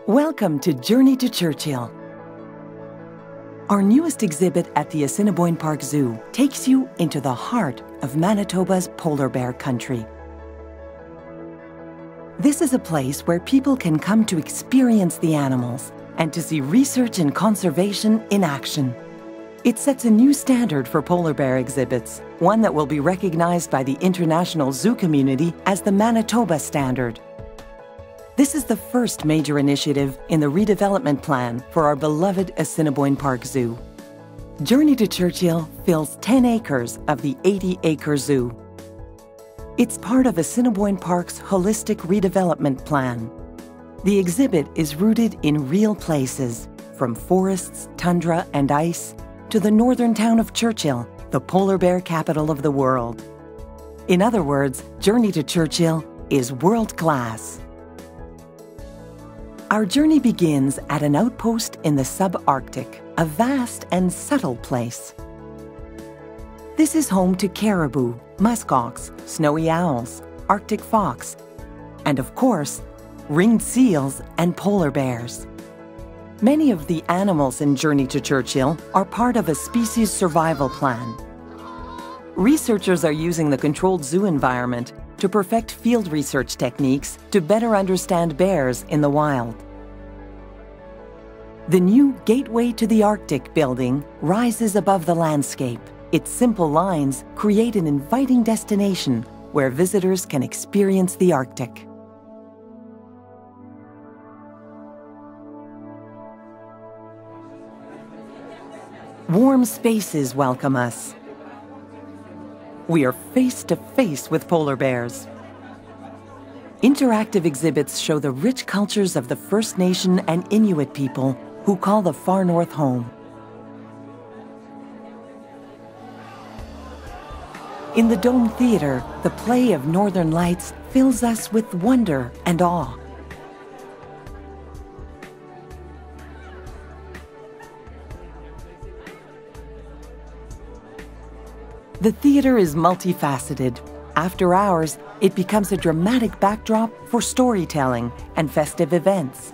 Welcome to Journey to Churchill. Our newest exhibit at the Assiniboine Park Zoo takes you into the heart of Manitoba's polar bear country. This is a place where people can come to experience the animals and to see research and conservation in action. It sets a new standard for polar bear exhibits, one that will be recognized by the international zoo community as the Manitoba standard. This is the first major initiative in the redevelopment plan for our beloved Assiniboine Park Zoo. Journey to Churchill fills 10 acres of the 80-acre zoo. It's part of Assiniboine Park's holistic redevelopment plan. The exhibit is rooted in real places, from forests, tundra, and ice, to the northern town of Churchill, the polar bear capital of the world. In other words, Journey to Churchill is world-class. Our journey begins at an outpost in the subarctic, a vast and subtle place. This is home to caribou, muskox, snowy owls, Arctic fox, and of course, ringed seals and polar bears. Many of the animals in Journey to Churchill are part of a species survival plan. Researchers are using the controlled zoo environment to perfect field research techniques to better understand bears in the wild. The new Gateway to the Arctic building rises above the landscape. Its simple lines create an inviting destination where visitors can experience the Arctic. Warm spaces welcome us. We are face to face with polar bears. Interactive exhibits show the rich cultures of the First Nation and Inuit people who call the far north home. In the Dome Theater, the play of Northern Lights fills us with wonder and awe. The theater is multifaceted. After hours, it becomes a dramatic backdrop for storytelling and festive events.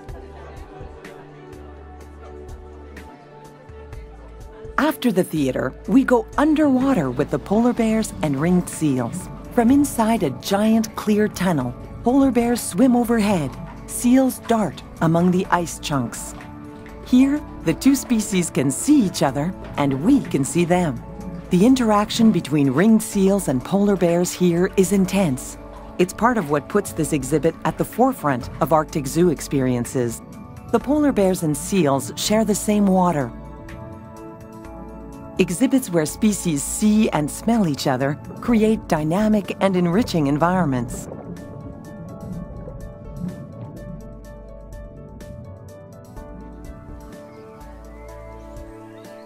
After the theater, we go underwater with the polar bears and ringed seals. From inside a giant clear tunnel, polar bears swim overhead, seals dart among the ice chunks. Here, the two species can see each other, and we can see them. The interaction between ringed seals and polar bears here is intense. It's part of what puts this exhibit at the forefront of Arctic zoo experiences. The polar bears and seals share the same water. Exhibits where species see and smell each other create dynamic and enriching environments.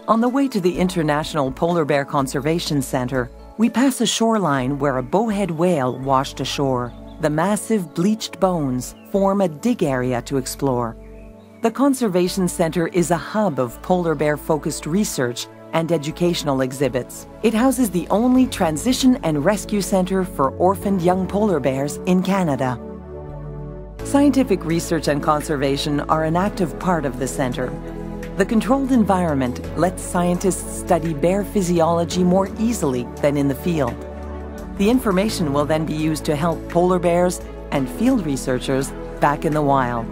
On the way to the International Polar Bear Conservation Center, we pass a shoreline where a bowhead whale washed ashore. The massive bleached bones form a dig area to explore. The Conservation Center is a hub of polar bear-focused research and educational exhibits. It houses the only transition and rescue center for orphaned young polar bears in Canada. Scientific research and conservation are an active part of the center. The controlled environment lets scientists study bear physiology more easily than in the field. The information will then be used to help polar bears and field researchers back in the wild.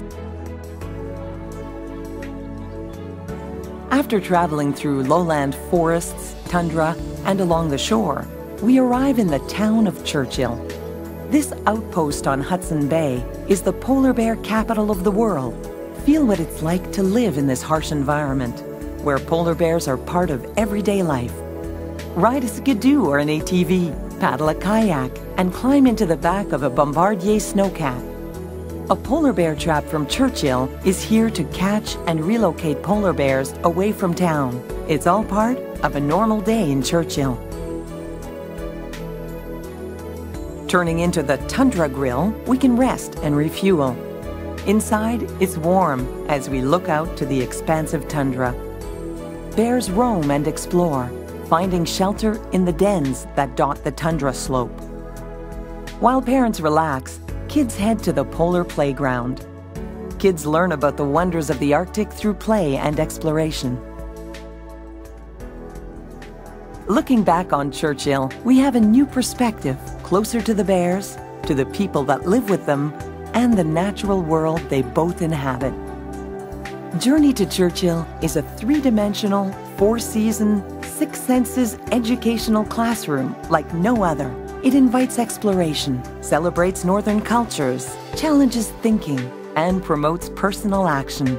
After traveling through lowland forests, tundra, and along the shore, we arrive in the town of Churchill. This outpost on Hudson Bay is the polar bear capital of the world. Feel what it's like to live in this harsh environment, where polar bears are part of everyday life. Ride a skidoo or an ATV, paddle a kayak, and climb into the back of a Bombardier snowcat. A polar bear trap from Churchill is here to catch and relocate polar bears away from town. It's all part of a normal day in Churchill. Turning into the Tundra Grill, we can rest and refuel. Inside, it's warm as we look out to the expansive tundra. Bears roam and explore, finding shelter in the dens that dot the tundra slope. While parents relax, kids head to the polar playground. kids learn about the wonders of the Arctic through play and exploration. Looking back on Churchill, we have a new perspective, closer to the bears, to the people that live with them, and the natural world they both inhabit. Journey to Churchill is a three-dimensional, four-season, six senses educational classroom like no other. It invites exploration, celebrates northern cultures, challenges thinking, and promotes personal action.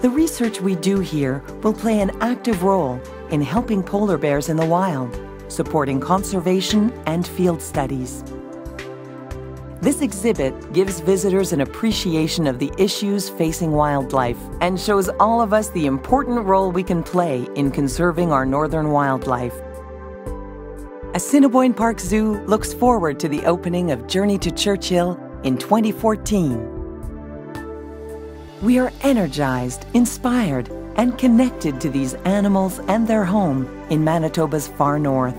The research we do here will play an active role in helping polar bears in the wild, supporting conservation and field studies. This exhibit gives visitors an appreciation of the issues facing wildlife and shows all of us the important role we can play in conserving our northern wildlife. Assiniboine Park Zoo looks forward to the opening of Journey to Churchill in 2014. We are energized, inspired, and connected to these animals and their home in Manitoba's far north.